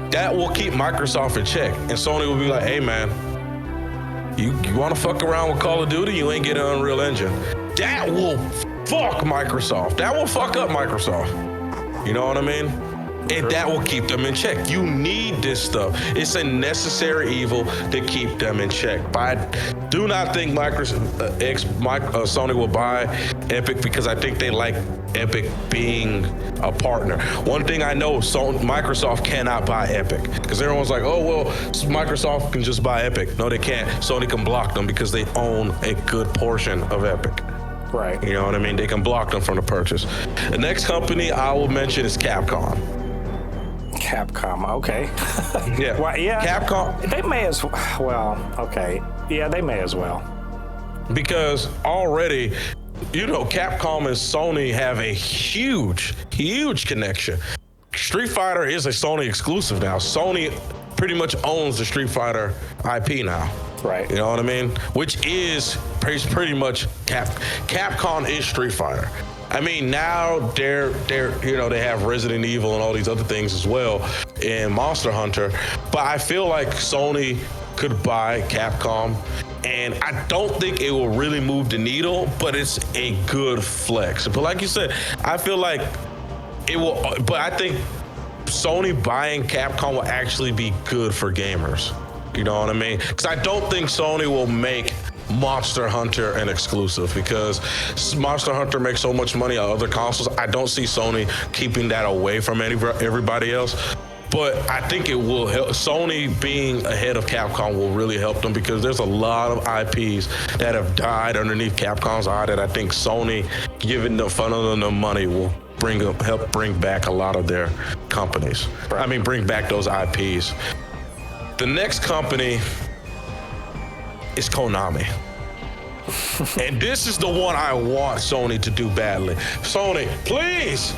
Speaker 2: That will keep Microsoft in check. And Sony will be like, hey man, you wanna fuck around with Call of Duty? You ain't getting an Unreal Engine. That will fuck Microsoft. That will fuck up Microsoft. You know what I mean? And that will keep them in check. You need this stuff. It's a necessary evil to keep them in check. But I do not think Sony will buy Epic because I think they like Epic being a partner. One thing I know, Microsoft cannot buy Epic because everyone's like, oh, well, Microsoft can just buy Epic. No, they can't. Sony can block them because they own a good portion of Epic.
Speaker 1: Right.
Speaker 2: You know what I mean? They can block them from the purchase. The next company I will mention is Capcom.
Speaker 1: Capcom. Okay.
Speaker 2: Yeah.
Speaker 1: Well, yeah.
Speaker 2: Capcom.
Speaker 1: They may as well. Okay. Yeah, they may as well.
Speaker 2: Because already, Capcom and Sony have a huge connection. Street Fighter is a Sony exclusive now. Sony pretty much owns the Street Fighter IP now.
Speaker 1: Right.
Speaker 2: You know what I mean? Which is pretty much Capcom is Street Fighter. I mean, now they have Resident Evil and all these other things as well in Monster Hunter. But I feel like Sony could buy Capcom, and I don't think it will really move the needle, but it's a good flex. But like you said, I feel like it will, but I think Sony buying Capcom will actually be good for gamers. You know what I mean? Because I don't think Sony will make Monster Hunter an exclusive, because Monster Hunter makes so much money on other consoles. I don't see Sony keeping that away from everybody else. But I think it will help. Sony being ahead of Capcom will really help them, because there's a lot of IPs that have died underneath Capcom's eye that I think Sony giving the funneling the money will help bring back a lot of their companies. I mean, bring back those IPs. The next company is Konami. And this is the one I want Sony to do badly. Sony, please,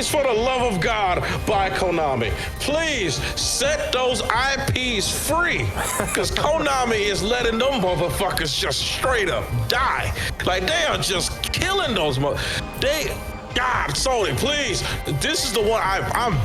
Speaker 2: for the love of God, buy Konami. Please set those IPs free, because Konami is letting them motherfuckers just straight up die. Like, they are just killing those God, Sony, please. This is the one I'm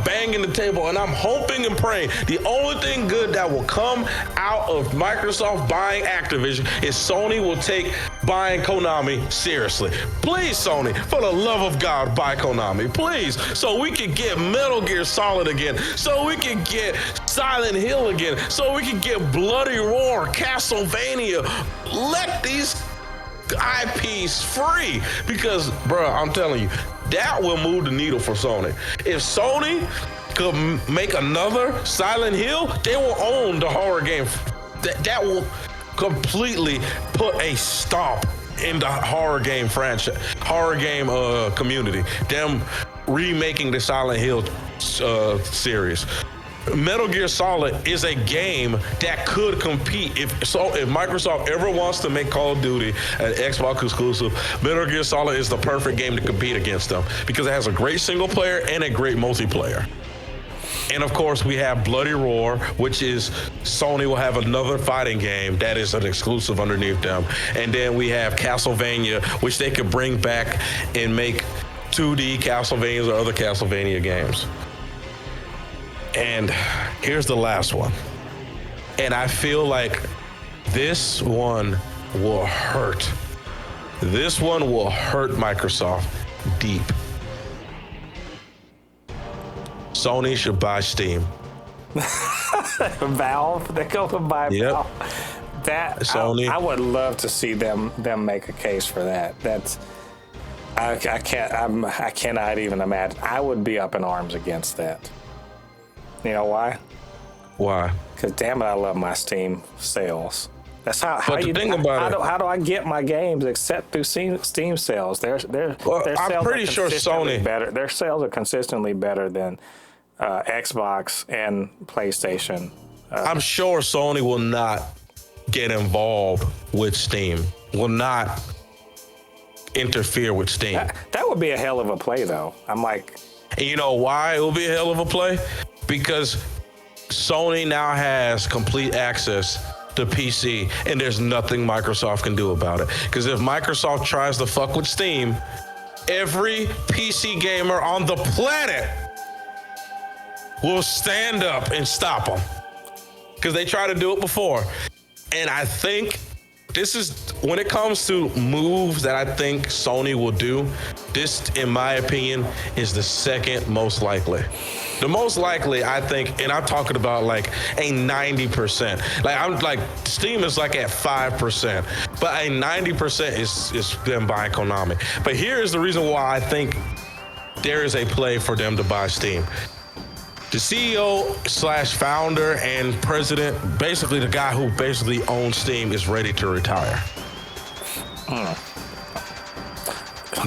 Speaker 2: banging the table, and I'm hoping and praying the only thing good that will come out of Microsoft buying Activision is Sony will take buying Konami seriously. Please, Sony, for the love of God, buy Konami, please, so we can get Metal Gear Solid again, so we can get Silent Hill again, so we can get Bloody Roar, Castlevania. Let these IPs free, because, bro, I'm telling you, that will move the needle for Sony. If Sony could make another Silent Hill, they will own the horror game. That will completely put a stop in the horror game franchise, community. Them remaking the Silent Hill series. Metal Gear Solid is a game that could compete. If Microsoft ever wants to make Call of Duty an Xbox exclusive, Metal Gear Solid is the perfect game to compete against them, because it has a great single player and a great multiplayer. And of course, we have Bloody Roar, which is Sony will have another fighting game that is an exclusive underneath them. And then we have Castlevania, which they could bring back and make 2D Castlevanias or other Castlevania games. And here's the last one. And I feel like this one will hurt. This one will hurt Microsoft deep. Sony should buy Steam.
Speaker 1: Valve, they go to buy Valve. That Sony. I would love to see them make a case for that. That's I cannot even imagine. I would be up in arms against that. You know why? Why? Because damn it, I love my Steam sales. That's how you think about it. How do I get my games except through Steam sales? Their sales
Speaker 2: I'm pretty sure Sony
Speaker 1: better. Their sales are consistently better than Xbox and PlayStation.
Speaker 2: I'm sure Sony will not get involved with Steam. Will not interfere with Steam.
Speaker 1: That would be a hell of a play, though. I'm like,
Speaker 2: and you know why it will be a hell of a play? Because Sony now has complete access to PC, and there's nothing Microsoft can do about it. Because if Microsoft tries to fuck with Steam, every PC gamer on the planet will stand up and stop them. Because they tried to do it before. And I think this is, when it comes to moves that I think Sony will do, this, in my opinion, is the second most likely. The most likely, I think, and I'm talking about like a 90%. Like, I'm like, Steam is like at 5%, but a 90% is them buying Konami. But here is the reason why I think there is a play for them to buy Steam. The CEO/founder and president, basically the guy who basically owns Steam, is ready to retire.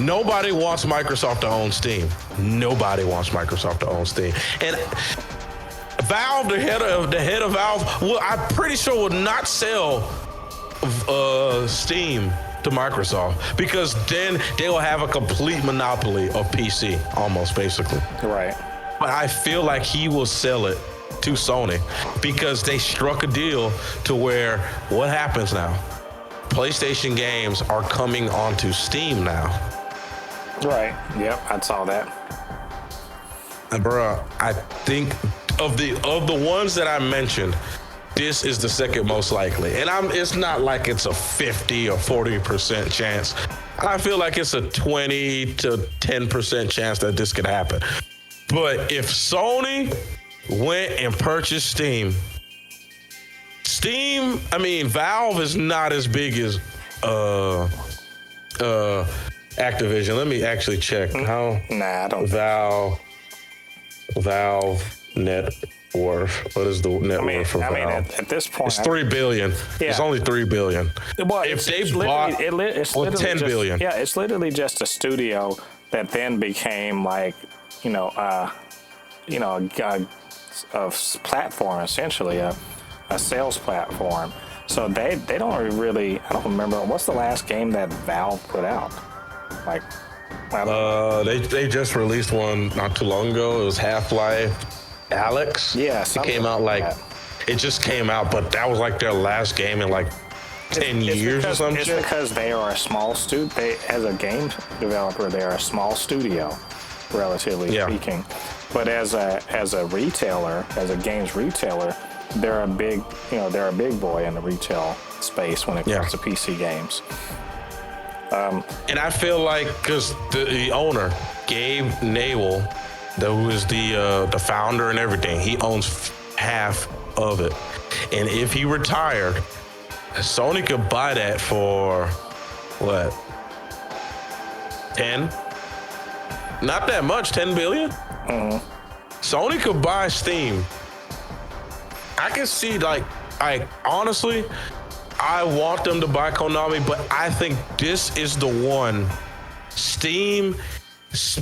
Speaker 2: Nobody wants Microsoft to own Steam. Nobody wants Microsoft to own Steam. And Valve, the head of Valve, I'm pretty sure will not sell Steam to Microsoft, because then they will have a complete monopoly of PC, almost basically.
Speaker 1: Right.
Speaker 2: But I feel like he will sell it to Sony because they struck a deal to where what happens now? PlayStation games are coming onto Steam now.
Speaker 1: Right. Yep, I saw that.
Speaker 2: And bruh, I think of the ones that I mentioned, this is the second most likely. And it's not like it's a 50 or 40% chance. I feel like it's a 20 to 10% chance that this could happen. But if Sony went and purchased Valve is not as big as Activision. Let me actually check. How?
Speaker 1: Nah, I don't.
Speaker 2: Valve net worth. What is the net worth for Valve?
Speaker 1: At this point,
Speaker 2: it's $3 billion.
Speaker 1: Yeah.
Speaker 2: It's only $3 billion.
Speaker 1: Well,
Speaker 2: if they bought,
Speaker 1: it's literally
Speaker 2: $10 billion.
Speaker 1: Yeah, it's literally just a studio that then became like, a platform, essentially a sales platform. So they don't really. I don't remember what's the last game that Valve put out. Like,
Speaker 2: they just released one not too long ago. It was Half-Life Alyx.
Speaker 1: Yeah,
Speaker 2: it came out it just came out, but that was like their last game in like 10 years or something.
Speaker 1: It's because they are a small studio. As a game developer, they are a small studio, relatively speaking. But as a retailer, as a games retailer, they're a big boy in the retail space when it comes to PC games.
Speaker 2: And I feel like because the owner, Gabe Newell, who is the founder and everything, he owns half of it. And if he retired, Sony could buy that for what? 10? Not that much, 10 billion?
Speaker 1: Mm-hmm.
Speaker 2: Sony could buy Steam. I can see, honestly, I want them to buy Konami, but I think this is the one.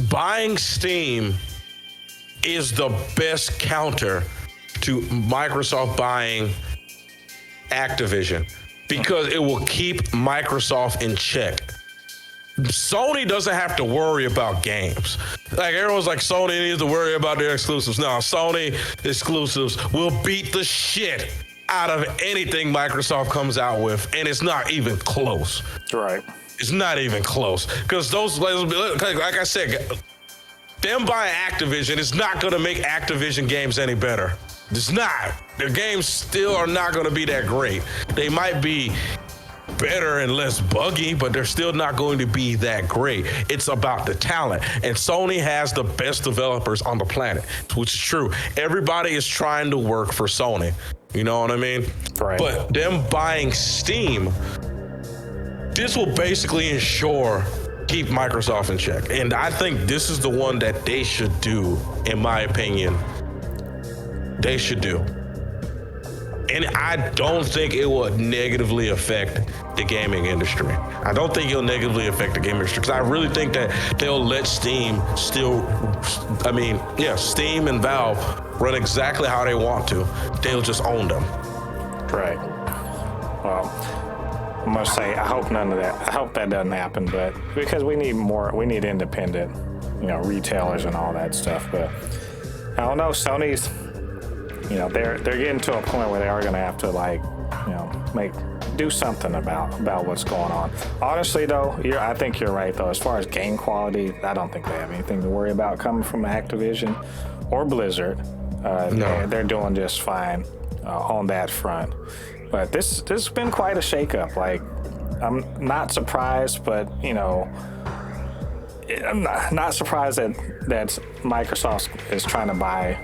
Speaker 2: Buying Steam is the best counter to Microsoft buying Activision, because it will keep Microsoft in check. Sony doesn't have to worry about games. Like, everyone's like, Sony needs to worry about their exclusives. No, Sony exclusives will beat the shit out of anything Microsoft comes out with, and it's not even close.
Speaker 1: Right.
Speaker 2: It's not even close. Because those, like I said, them buying Activision is not going to make Activision games any better. It's not. Their games still are not going to be that great. They might be better and less buggy, but they're still not going to be that great. It's about the talent. And Sony has the best developers on the planet, which is true. Everybody is trying to work for Sony. You know what I mean?
Speaker 1: Right.
Speaker 2: But them buying Steam, this will basically keep Microsoft in check. And I think this is the one that they should do, in my opinion. They should do. And I don't think it will negatively affect the gaming industry. I don't think it'll negatively affect the gaming industry, because I really think that they'll let Steam Steam and Valve run exactly how they want to. They'll just own them.
Speaker 1: Right. Well, I must say, I hope that doesn't happen, but because we need independent, retailers and all that stuff. But I don't know, Sony's, they're getting to a point where they are going to have to do something about what's going on. Honestly, though, I think you're right, though. As far as game quality, I don't think they have anything to worry about coming from Activision or Blizzard. No. They're doing just fine on that front. But this has been quite a shakeup. Like, I'm not surprised, but I'm not surprised that Microsoft is trying to buy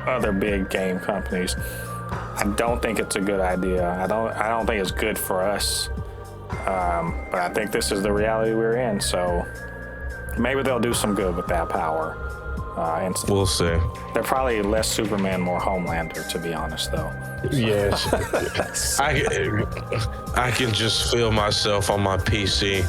Speaker 1: other big game companies. I don't think it's a good idea. I don't think it's good for us. But I think this is the reality we're in. So maybe they'll do some good with that power.
Speaker 2: We'll see.
Speaker 1: They're probably less Superman, more Homelander, to be honest, though.
Speaker 2: Yes. I can just feel myself on my PC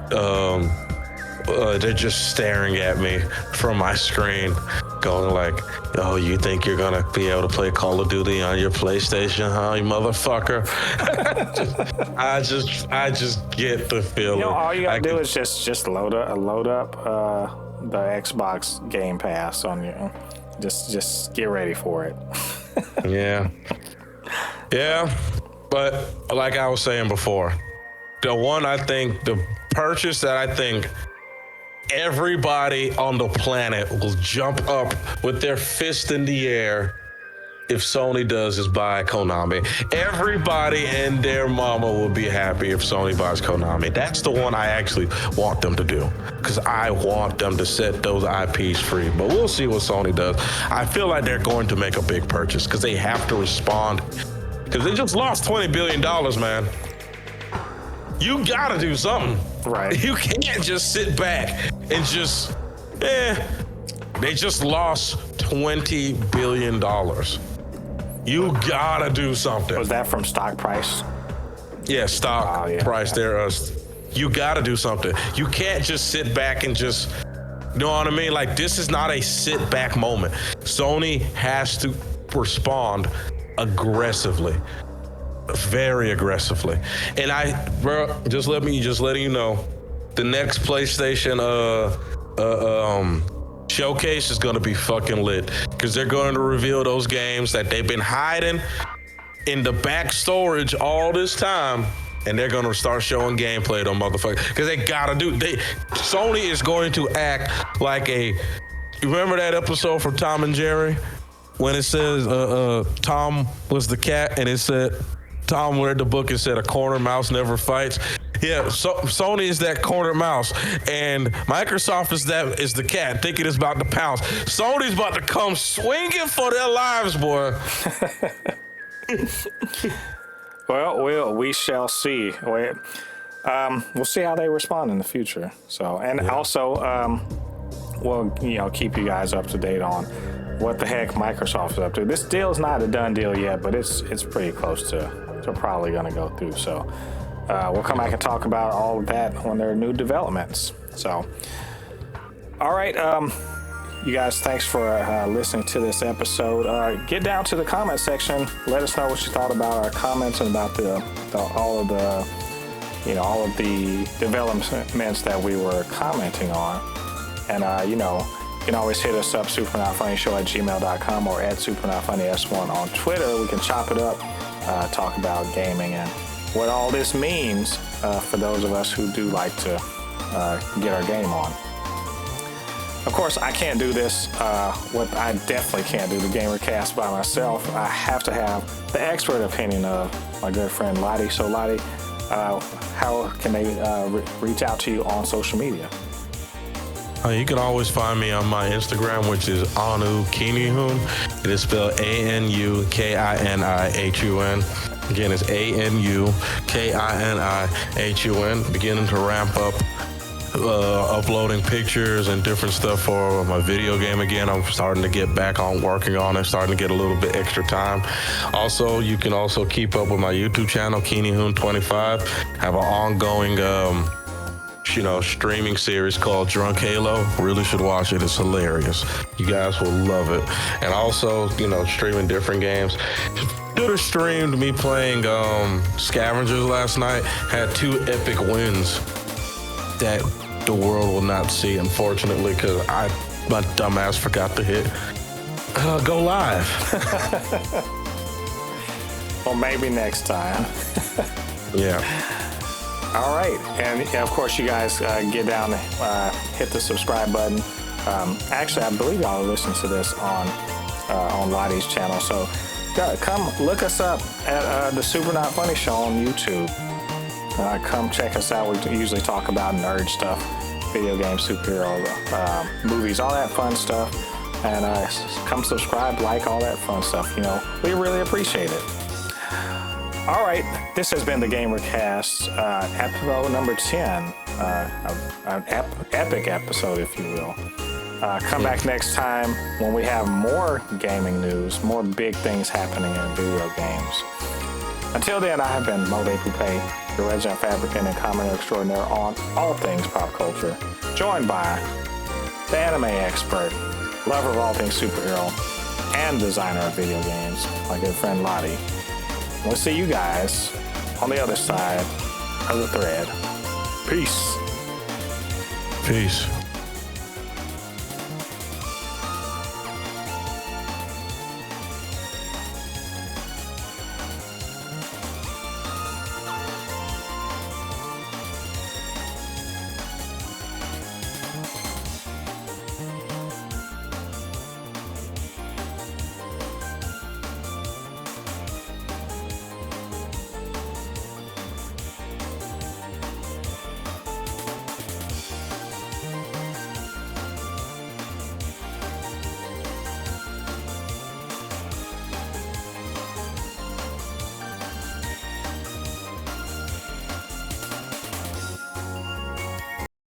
Speaker 2: they're just staring at me from my screen, going like, "Oh, you think you're gonna be able to play Call of Duty on your PlayStation, huh, you motherfucker?" I just get the feeling.
Speaker 1: All you gotta do is just load up the Xbox Game Pass on you. Just get ready for it.
Speaker 2: Yeah. But like I was saying before, the purchase that I think everybody on the planet will jump up with their fist in the air if Sony does is buy Konami. Everybody and their mama will be happy if Sony buys Konami. That's the one I actually want them to do, because I want them to set those IPs free. But we'll see what Sony does. I feel like they're going to make a big purchase because they have to respond, because they just lost $20 billion, man. You gotta do something.
Speaker 1: Right.
Speaker 2: You can't just sit back and just, they just lost $20 billion. You gotta do something.
Speaker 1: Was that from stock price?
Speaker 2: Yeah, stock price. There, you gotta do something. You can't just sit back and just, you know what I mean? Like, this is not a sit back moment. Sony has to respond aggressively, very aggressively. And bro, just letting you know, the next PlayStation showcase is gonna be fucking lit, because they're going to reveal those games that they've been hiding in the back storage all this time, and they're gonna start showing gameplay to motherfuckers, because they gotta Sony is going to act like you remember that episode from Tom and Jerry when it says Tom was the cat and it said Tom read the book and said a corner mouse never fights. Yeah, so Sony is that corner mouse, and Microsoft is the cat thinking it's about to pounce. Sony's about to come swinging for their lives, boy.
Speaker 1: Well, we shall see. We'll see how they respond in the future. So, and also, we'll keep you guys up to date on what the heck Microsoft is up to. This deal is not a done deal yet, but it's pretty close to probably going to go through. So. We'll come back and talk about all of that when there are new developments. So, all right, you guys, thanks for listening to this episode. Get down to the comment section. Let us know what you thought about our comments and about all of the developments that we were commenting on. And you can always hit us up, supernotfunnyshow@gmail.com or @supernotfunnys1 on Twitter. We can chop it up, talk about gaming and what all this means for those of us who do like to get our game on. Of course, I can't do this. What I definitely can't do, the Gamercast by myself. I have to have the expert opinion of my good friend Lottie. So Lottie, how can they reach out to you on social media?
Speaker 2: You can always find me on my Instagram, which is Anu Kinihun. It is spelled ANUKINIHUN. Again, it's ANUKINIHUN. Beginning to ramp up uploading pictures and different stuff for my video game again. I'm starting to get back on working on it, starting to get a little bit extra time. Also, you can also keep up with my YouTube channel, Kinihun25. I have an ongoing streaming series called Drunk Halo. Really should watch it. It's hilarious. You guys will love it. And also, streaming different games. Should have streamed me playing Scavengers last night. Had 2 epic wins that the world will not see, unfortunately, because my dumbass forgot to hit go live.
Speaker 1: Well, maybe next time.
Speaker 2: Yeah.
Speaker 1: All right, and of course, you guys get down, hit the subscribe button. Actually, I believe y'all are listening to this on Lottie's channel, so come look us up at the Super Not Funny Show on YouTube. Come check us out. We usually talk about nerd stuff, video games, superhero movies, all that fun stuff. And come subscribe, like all that fun stuff. We really appreciate it. All right, this has been the Gamercast, episode number 10, an epic episode, if you will. Come back next time when we have more gaming news, more big things happening in video games. Until then, I have been Mode Poupe. your resident fabricant and commenter extraordinaire on all things pop culture, joined by the anime expert, lover of all things superhero, and designer of video games, my good friend Lottie. We'll see you guys on the other side of the thread. Peace.
Speaker 2: Peace.